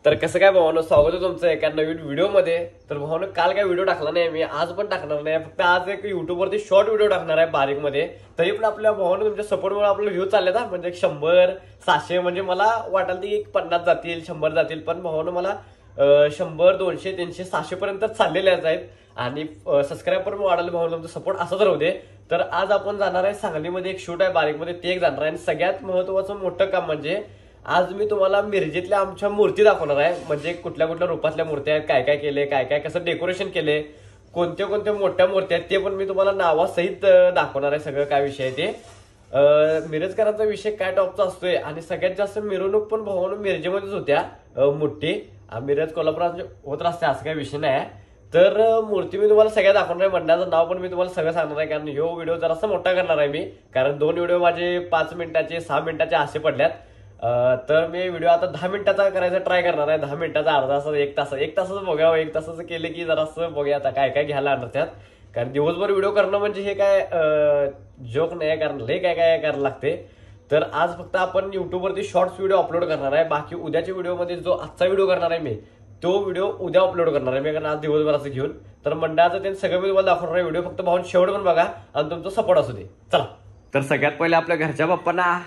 तर कसं काय भावानो, स्वागत आहे तुमचं एका नवीन व्हिडिओमध्ये. तर भावानो, काल काय व्हिडिओ टाकला नाही मी, आज पण टाकणार नाही. फक्त आज एक युट्यूबवरती शॉर्ट व्हिडिओ टाकणार आहे बारीकमध्ये. तरी पण आपल्या भावानो तुमच्या सपोर्टमुळे आपले व्ह्यू चालले ना, म्हणजे 100 700, म्हणजे मला वाटेल ती 50 जातील 100 जातील, पण भावानो मला 100 200 300 700 पर्यंत चाललेल्याच आहेत. आणि सबस्क्रायबर वाढायला भावानो तुमचा सपोर्ट असाच राहू दे. तर आज आपण जाणार आहे सांगलीमध्ये, एक शूट आहे बारीकमध्ये, ते एक जाणार आहे. आणि सगळ्यात महत्वाचं मोठं काम म्हणजे आज मी तुम्हाला मिरजेतल्या आमच्या मूर्ती दाखवणार आहे. म्हणजे कुठल्या कुठल्या रूपातल्या मूर्त्या आहेत, काय काय केले, काय काय कसं डेकोरेशन केले, कोणत्या कोणत्या मोठ्या मूर्त्या आहेत, ते पण मी तुम्हाला नावासहित दाखवणार आहे. सगळं काय विषय आहे ते. मिरजकरांचा विषय काय टॉपचा असतोय. आणि सगळ्यात जास्त मिरवणूक पण भावानो मिरजेमध्येच होत्या मोठी. मिरज कोल्हापुरात होत असते, असं काही विषय नाही. तर मूर्ती मी तुम्हाला सगळ्या दाखवणार आहे. मंडळाचं नाव पण मी तुम्हाला सगळं सांगणार आहे, कारण ह्यो व्हिडिओ जरासा मोठा करणार आहे मी. कारण 2 व्हिडिओ माझे 5 मिनिटाचे 6 मिनिटाचे असे पडल्यात. तर मी व्हिडिओ आता 10 मिनिटाचा करायचा ट्राय करणार आहे. 10 मिनिटाचा, अर्धा तास, 1 तासाचं बघावं. 1 तासाचं केलं की जरासं बघूया आता काय काय घ्यायला आणणार त्यात. कारण दिवसभर व्हिडिओ करणं म्हणजे हे काय जोक नाही, कारण लय काय काय करायला लागते. तर आज फक्त आपण युट्यूबवरती शॉर्ट्स व्हिडिओ अपलोड करणार आहे. बाकी उद्याच्या व्हिडिओमध्ये जो आजचा व्हिडिओ करणार आहे मी, तो व्हिडिओ उद्या अपलोड करणार आहे मी, कारण आज दिवसभराचं घेऊन. तर मंडळाचं ते सगळं मी तुम्हाला दाखवणार आहे. व्हिडिओ फक्त भाऊन शेवट पण बघा आणि तुमचा सपोर्ट असू दे. चला, तर सगळ्यात पहिले आपल्या घरच्या बाप्पांना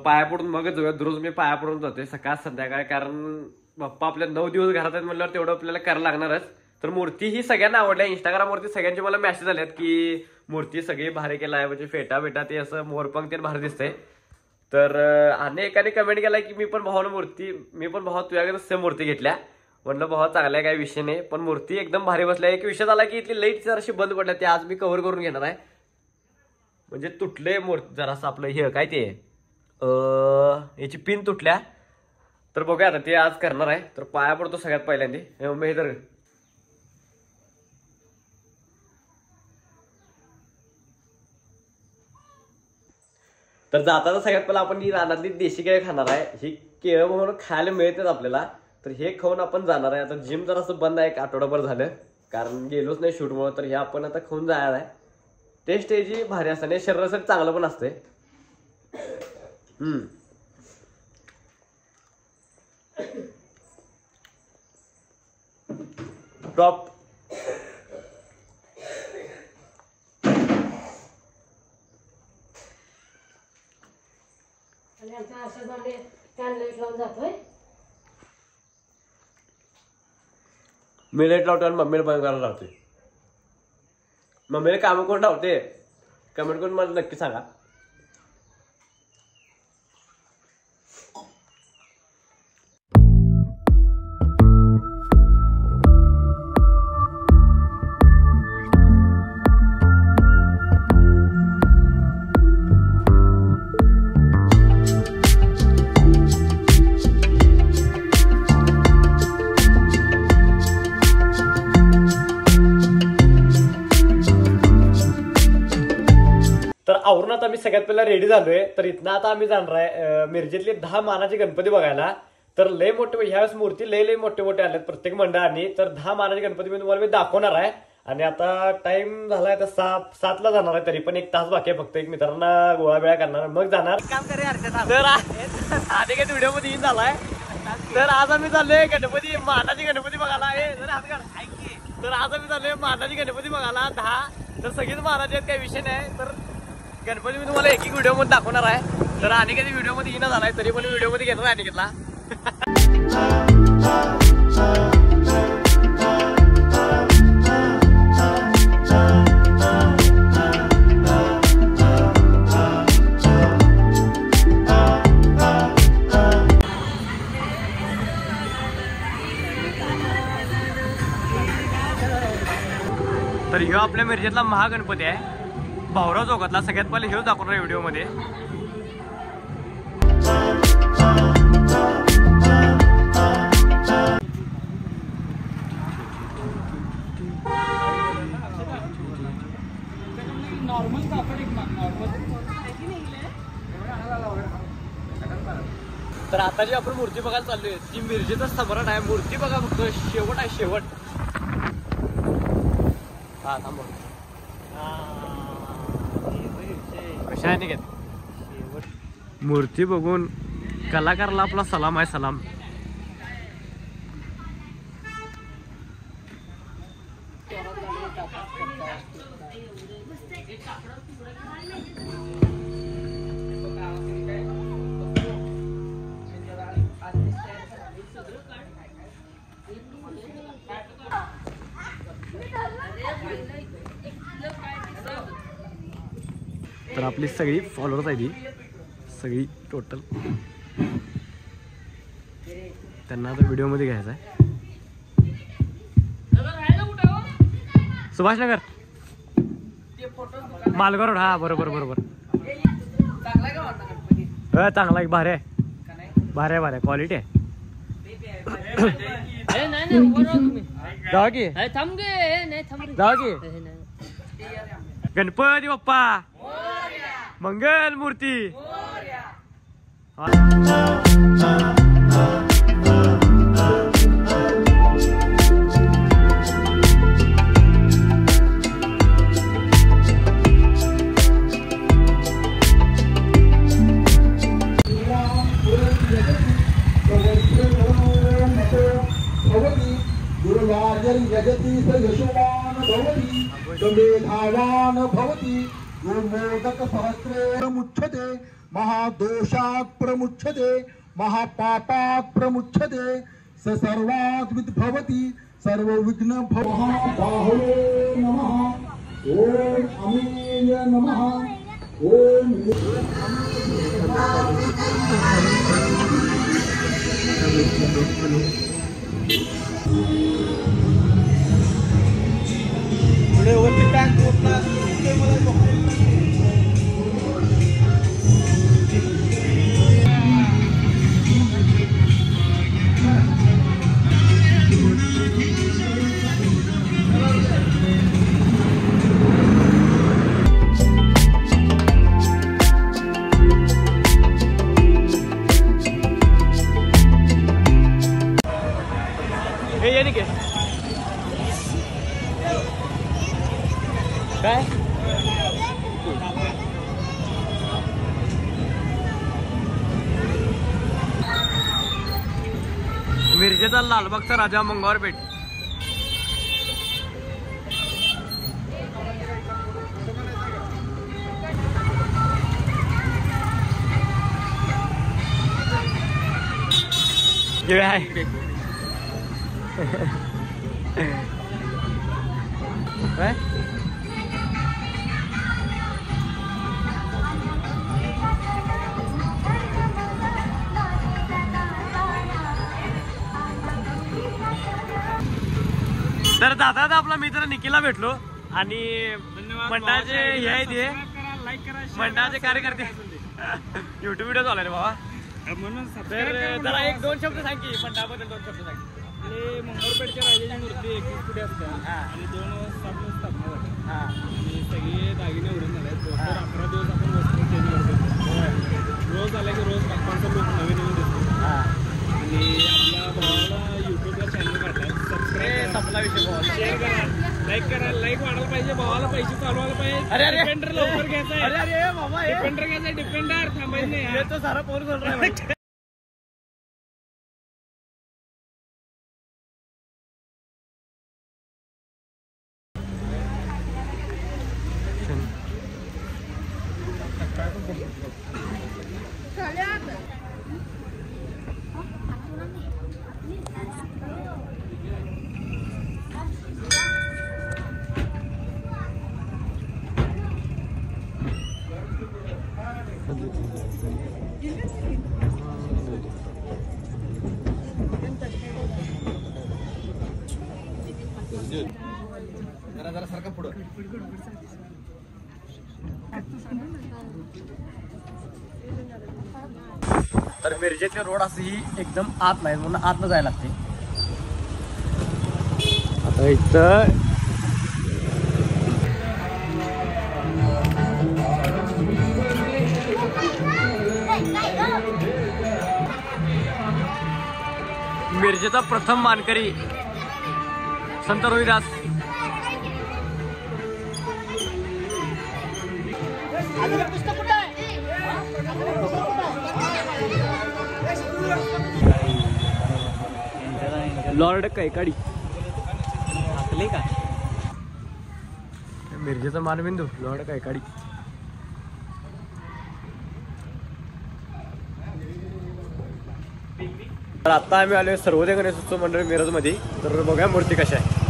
पाया पडून मग जाऊया. रोज मी पाया पडून जातोय सकाळ संध्याकाळ, कारण बाप्पा आपल्या 9 दिवस घरात आहेत म्हणल्यावर तेवढं आपल्याला करायला लागणारच. तर मूर्ती ही सगळ्यांना आवडल्या. इंस्टाग्रामवरती सगळ्यांचे मला मेसेज आलेत की मूर्ती सगळी भारी केला आहे, म्हणजे फेटा बेटा ते असं मोरपंख ते भारी दिसतंय. तर आणि एकाने कमेंट केलाय की मी पण भावा तुझ्याकडे सेम मूर्ती घेतल्या. म्हणलं भावा चांगला आहे, काही विषय नाही, पण मूर्ती एकदम भारी बसल्या. एक विषय झाला की इथली लाईट जराशी बंद पडल्या, ते आज मी कव्हर करून घेणार आहे. म्हणजे तुटले मूर्ती जरासं आपलं हे काय ते याची पिन तुटल्या. तर बघूया आता ते आज करणार आहे. तर पाया पडतो सगळ्यात पहिल्यांदा. हे तर तर जाताना सगळ्यात पहिला आपण ही रानातली देशी केळं खाणार आहे. ही केळं म्हणून खायला मिळतात आपल्याला. तर हे खाऊन आपण जाणार आहे. आता जिम जरासं बंद आहे, एक आठवडाभर झालं, कारण गेलोच नाही शूटमुळे. तर हे आपण आता खाऊन जायला आहे. टेस्ट याची भारी असते, शरीरासाठी चांगलं पण असते. टॉप. मी लेट लावतो आणि मम्मीला बंद करायला लावते. मम्मीला काम कोण लावते कमेंट करून मला नक्की सांगा. तर आवरून आता मी सगळ्यात पहिला रेडी झालोय. तर इथनं आता आम्ही जाणार आहे मिरजेतले 10 मानाचे गणपती बघायला. तर लय मोठे ह्यावेळेस मूर्ती लय मोठे आल्यात प्रत्येक मंडळांनी. तर 10 मानाचे गणपती मी तुम्हाला दाखवणार आहे. आणि आता टाइम झालाय तर 7ला जाणार आहे. तरी पण 1 तास बाकी आहे फक्त. एक मित्रांना गोळाबेळा करणार मग जाणार. तर आधी काही व्हिडिओ मध्ये झालाय. तर आज आम्ही चाललोय मानाचे गणपती बघायला. तर आज आम्ही चाललोय मानाचे गणपती बघायला 10. तर सगळीच मानाचे आहेत, काही विषय नाही. तर गणपती मी तुम्हाला एक व्हिडिओ मध्ये दाखवणार आहे. तर आणि कधी व्हिडिओ मध्ये येणं झालाय, तरी पण व्हिडिओ मध्ये घेतला आणि घेतला. तर ह्यो आपल्या मिरजेतला महागणपती आहे, भाऊराव चौकातला. सगळ्यात पहिले हेच दाखवणार व्हिडिओ मध्ये. तर आता जी आपण मूर्ती बघायला चाललोय ती मिरजेचा सम्राट आहे. मूर्ती बघा फक्त, शेवट आहे शेवट. हा थांब, कशा आहे निघत मूर्ती बघून कलाकाराला आपला सलाम आहे, सलाम. तर आपली सगळी फॉलोअर्स आहे ती सगळी टोटल, त्यांना आता व्हिडिओमध्ये घ्यायचा आहे. सुभाषनगर मालगाव रोड. हा बरोबर बरोबर. चांगला आहे, भारी आहे, भारी आहे, भारी आहे, क्वालिटी आहे. जाऊ की जाऊ की. गणपती बाप्पा मंगल मूर्ती. यशोवान भवति मेधावान भवति मोदक सहस्रे मुच्छते महादोषात् प्रमुच्छते महापापात् प्रमुच्छते स सर्वात् विद्भवति सर्व विघ्न भवः. बाहुले नमः. ओम अमीय नमः. ओम काय मिरजेचा लालबागचा राजा मंगळवार पेठ. काय तर दादा आपला मित्र निखिलला भेटलो आणि मंडळाचे हे आहे ते मंडळाचे कार्यकर्ते युट्यूब व्हिडिओ चालू रे बाबा. म्हणून जरा एक दोन शब्द सांग की मंडळाबद्दल. दोन शब्द सांग. मंगळपेठच्या राजाची मूर्ती 21 फुटी असते आणि 2 स्थापना झाली. आणि सगळे दागिने उडून झाले. 11 दिवस आपण वस्त्र चेंज करतो. रोज आला की रोज बाप्पांचा लोक नवीन नवीन दिसतो. आणि आपल्या भावाला युट्यूबला चॅनल काढलाय. सबस्क्राईब आपला विषय शेअर करा, लाईक करा. लाईक वाढायला पाहिजे, भावाला पैसे चालवायला पाहिजे. डिपेंडर लवकर घ्यायचा आहे. डिपेंडर घ्यायचा. डिपेंडर थांबायचं नाही. तो सारा फोन करून राहिला. जरा सारखा पुढं. तर मिरजेतले रोड असं ही एकदम आत नाही म्हणून आतनं जायला लागते. आता इथं मिरजेचा प्रथम मानकरी संत रोहिदास. लॉर्ड कैकाडी असले का मिरजेचा मानबिंदू लोड काय काडी. तर आता आम्ही आलोय सर्वोदय गणेशोत्सव मंडळ मिरज मध्ये. तर बघा मूर्ती कशा आहे.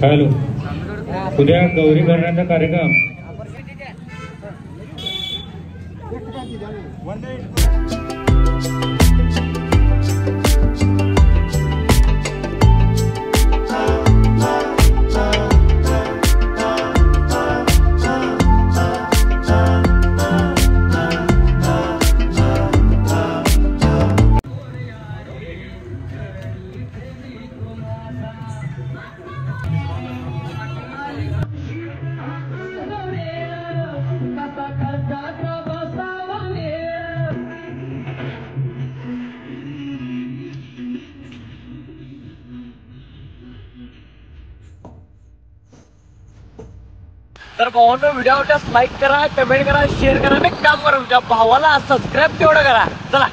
हॅलो, उद्या गौरी भरण्याचा कार्यक्रम तर भावांनो व्हिडिओ आवडल्यास लाईक करा, कमेंट करा, शेअर करा आणि काम करा. तुमच्या भावाला सबस्क्राईब तेवढं करा. चला.